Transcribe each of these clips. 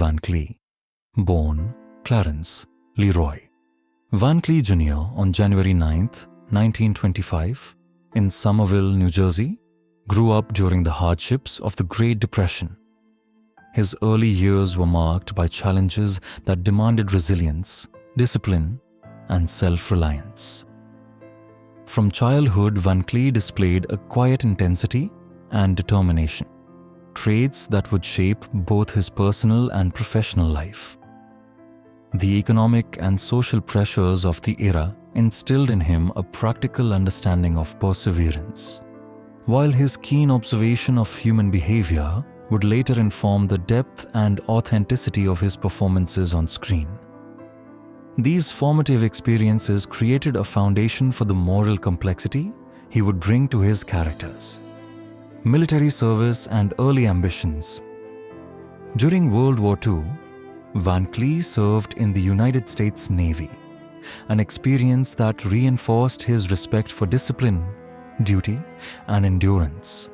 Van Cleef, born Clarence Leroy Van Cleef Jr. on January 9, 1925, in Somerville, New Jersey, grew up during the hardships of the Great Depression. His early years were marked by challenges that demanded resilience, discipline, and self-reliance. From childhood, Van Cleef displayed a quiet intensity and determination, traits that would shape both his personal and professional life. The economic and social pressures of the era instilled in him a practical understanding of perseverance, while his keen observation of human behavior would later inform the depth and authenticity of his performances on screen. These formative experiences created a foundation for the moral complexity he would bring to his characters. Military service and early ambitions. During World War II, Van Cleef served in the United States Navy, an experience that reinforced his respect for discipline, duty, and endurance.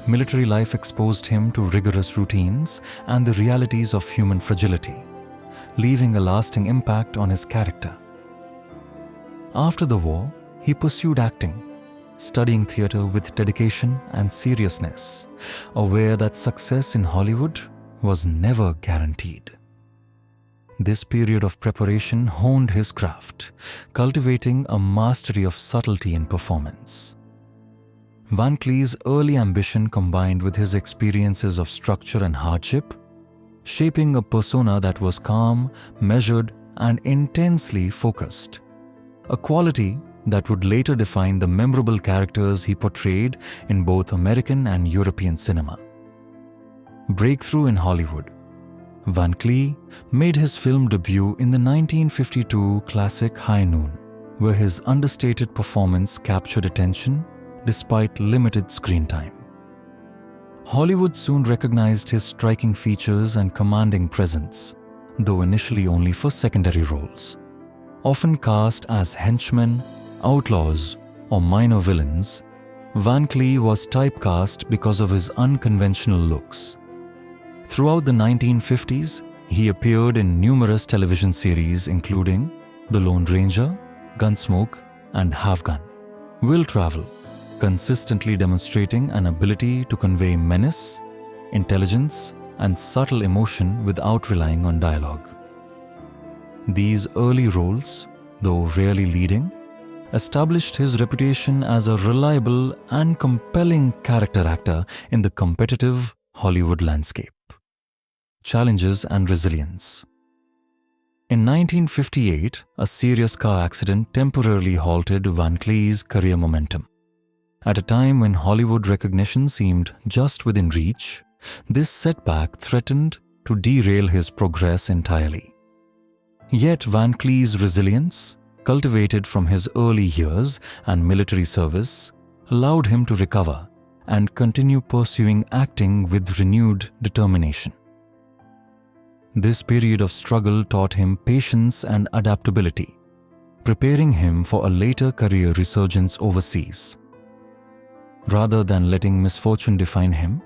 Military life exposed him to rigorous routines and the realities of human fragility, leaving a lasting impact on his character. After the war, he pursued acting, studying theater with dedication and seriousness, aware that success in Hollywood was never guaranteed. This period of preparation honed his craft, cultivating a mastery of subtlety in performance. Van Cleef's early ambition combined with his experiences of structure and hardship, shaping a persona that was calm, measured, and intensely focused, a quality that would later define the memorable characters he portrayed in both American and European cinema. Breakthrough in Hollywood. Van Cleef made his film debut in the 1952 classic High Noon, where his understated performance captured attention despite limited screen time. Hollywood soon recognized his striking features and commanding presence, though initially only for secondary roles. Often cast as henchmen, outlaws, or minor villains, Van Cleef was typecast because of his unconventional looks. Throughout the 1950s, he appeared in numerous television series including The Lone Ranger, Gunsmoke, and Half Gun. Will Travel, consistently demonstrating an ability to convey menace, intelligence, and subtle emotion without relying on dialogue. These early roles, though rarely leading, established his reputation as a reliable and compelling character actor in the competitive Hollywood landscape. Challenges and resilience. In 1958, a serious car accident temporarily halted Van Cleef's career momentum. At a time when Hollywood recognition seemed just within reach, this setback threatened to derail his progress entirely. Yet Van Cleef's resilience, cultivated from his early years and military service, allowed him to recover and continue pursuing acting with renewed determination. This period of struggle taught him patience and adaptability, preparing him for a later career resurgence overseas. Rather than letting misfortune define him,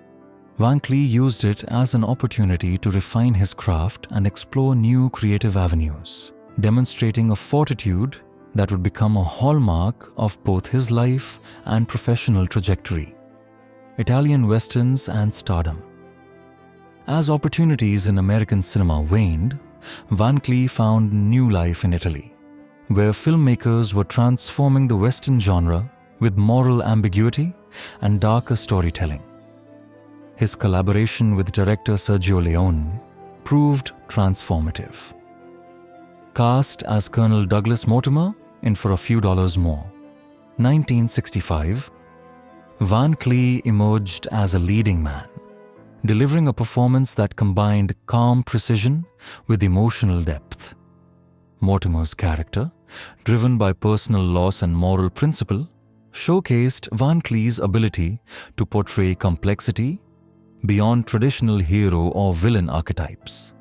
Van Cleef used it as an opportunity to refine his craft and explore new creative avenues, demonstrating a fortitude that would become a hallmark of both his life and professional trajectory. Italian westerns and stardom. As opportunities in American cinema waned, Van Cleef found new life in Italy, where filmmakers were transforming the Western genre with moral ambiguity and darker storytelling. His collaboration with director Sergio Leone proved transformative. Cast as Colonel Douglas Mortimer in For a Few Dollars More, 1965, Van Cleef emerged as a leading man, delivering a performance that combined calm precision with emotional depth. Mortimer's character, driven by personal loss and moral principle, showcased Van Cleef's ability to portray complexity beyond traditional hero or villain archetypes.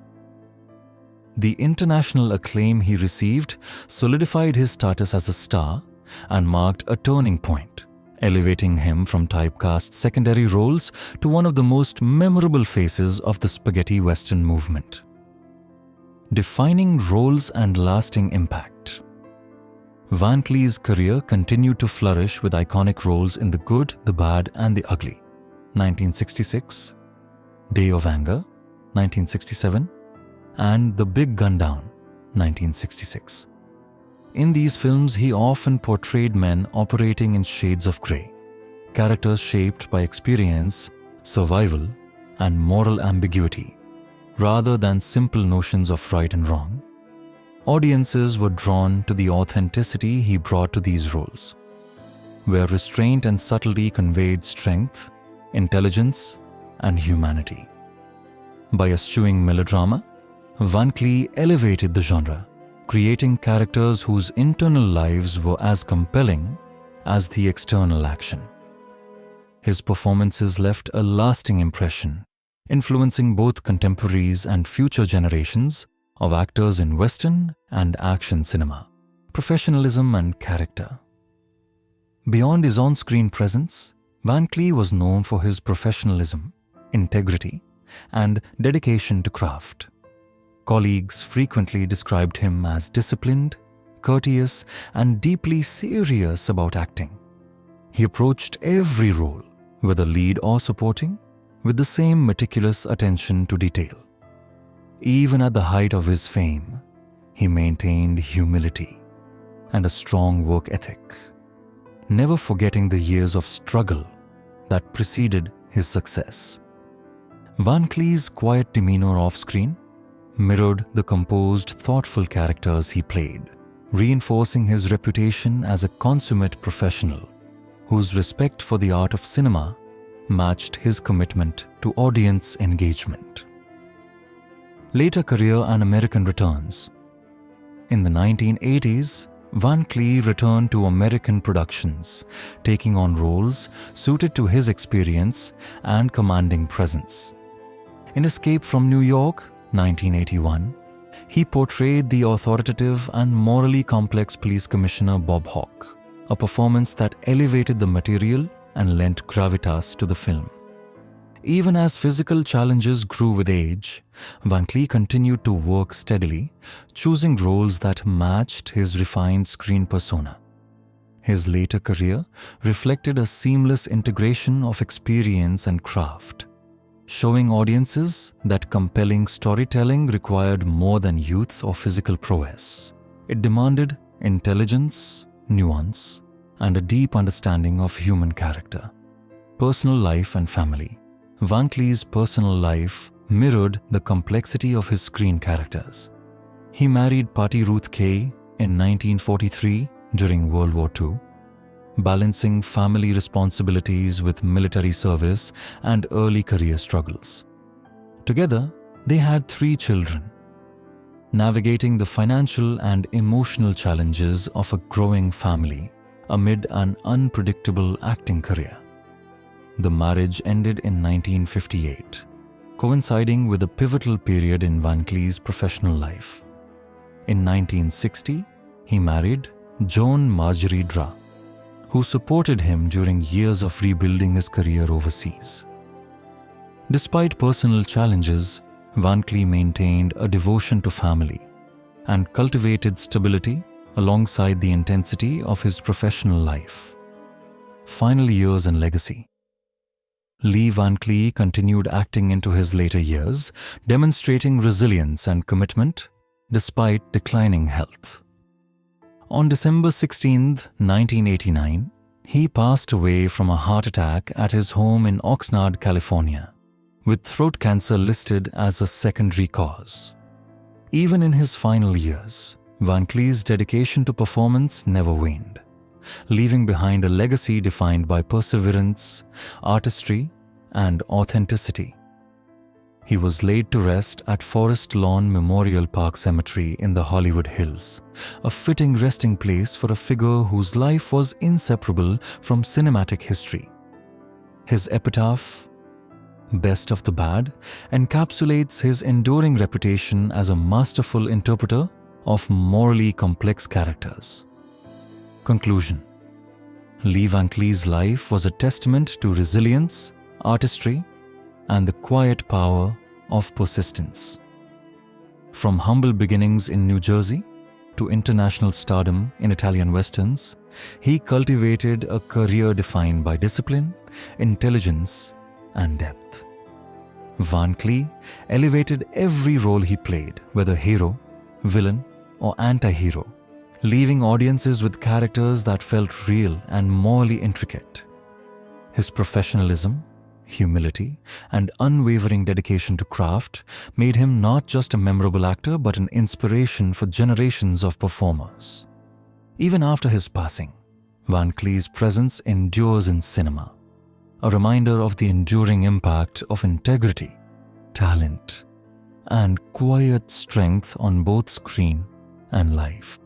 The international acclaim he received solidified his status as a star and marked a turning point, elevating him from typecast secondary roles to one of the most memorable faces of the spaghetti western movement. Defining roles and lasting impact. Van Cleef's career continued to flourish with iconic roles in The Good, the Bad and the Ugly, 1966, Day of Anger, 1967, and The Big Gun Down, 1966. In these films, he often portrayed men operating in shades of grey, characters shaped by experience, survival, and moral ambiguity, rather than simple notions of right and wrong. Audiences were drawn to the authenticity he brought to these roles, where restraint and subtlety conveyed strength, intelligence, and humanity. By eschewing melodrama, Van Cleef elevated the genre, creating characters whose internal lives were as compelling as the external action. His performances left a lasting impression, influencing both contemporaries and future generations of actors in Western and action cinema, professionalism and character. Beyond his on-screen presence, Van Cleef was known for his professionalism, integrity, and dedication to craft. Colleagues frequently described him as disciplined, courteous, and deeply serious about acting. He approached every role, whether lead or supporting, with the same meticulous attention to detail. Even at the height of his fame, he maintained humility and a strong work ethic, never forgetting the years of struggle that preceded his success. Van Cleef's quiet demeanor off-screen mirrored the composed, thoughtful characters he played, reinforcing his reputation as a consummate professional whose respect for the art of cinema matched his commitment to audience engagement. Later career and American returns. In the 1980s, Van Cleef returned to American productions, taking on roles suited to his experience and commanding presence. In Escape from New York, 1981, he portrayed the authoritative and morally complex police commissioner Bob Hawke, a performance that elevated the material and lent gravitas to the film. Even as physical challenges grew with age, Van Cleef continued to work steadily, choosing roles that matched his refined screen persona. His later career reflected a seamless integration of experience and craft, showing audiences that compelling storytelling required more than youth or physical prowess. It demanded intelligence, nuance, and a deep understanding of human character, personal life and family. Van Cleef's personal life mirrored the complexity of his screen characters. He married Patty Ruth Kay in 1943 during World War II, balancing family responsibilities with military service and early career struggles. Together, they had 3 children, navigating the financial and emotional challenges of a growing family amid an unpredictable acting career. The marriage ended in 1958, coinciding with a pivotal period in Van Cleef's professional life. In 1960, he married Joan Marjorie Dra, who supported him during years of rebuilding his career overseas. Despite personal challenges, Van Cleef maintained a devotion to family and cultivated stability alongside the intensity of his professional life. Final years and legacy. Lee Van Cleef continued acting into his later years, demonstrating resilience and commitment despite declining health. On December 16, 1989, he passed away from a heart attack at his home in Oxnard, California, with throat cancer listed as a secondary cause. Even in his final years, Van Cleef's dedication to performance never waned, leaving behind a legacy defined by perseverance, artistry, and authenticity. He was laid to rest at Forest Lawn Memorial Park Cemetery in the Hollywood Hills, a fitting resting place for a figure whose life was inseparable from cinematic history. His epitaph, Best of the Bad, encapsulates his enduring reputation as a masterful interpreter of morally complex characters. Conclusion. Lee Van Cleef's life was a testament to resilience, artistry, and the quiet power of persistence. From humble beginnings in New Jersey to international stardom in Italian westerns, he cultivated a career defined by discipline, intelligence, and depth. Van Cleef elevated every role he played, whether hero, villain, or anti-hero, leaving audiences with characters that felt real and morally intricate. His professionalism, humility, and unwavering dedication to craft made him not just a memorable actor but an inspiration for generations of performers. Even after his passing, Van Cleef's presence endures in cinema, a reminder of the enduring impact of integrity, talent, and quiet strength on both screen and life.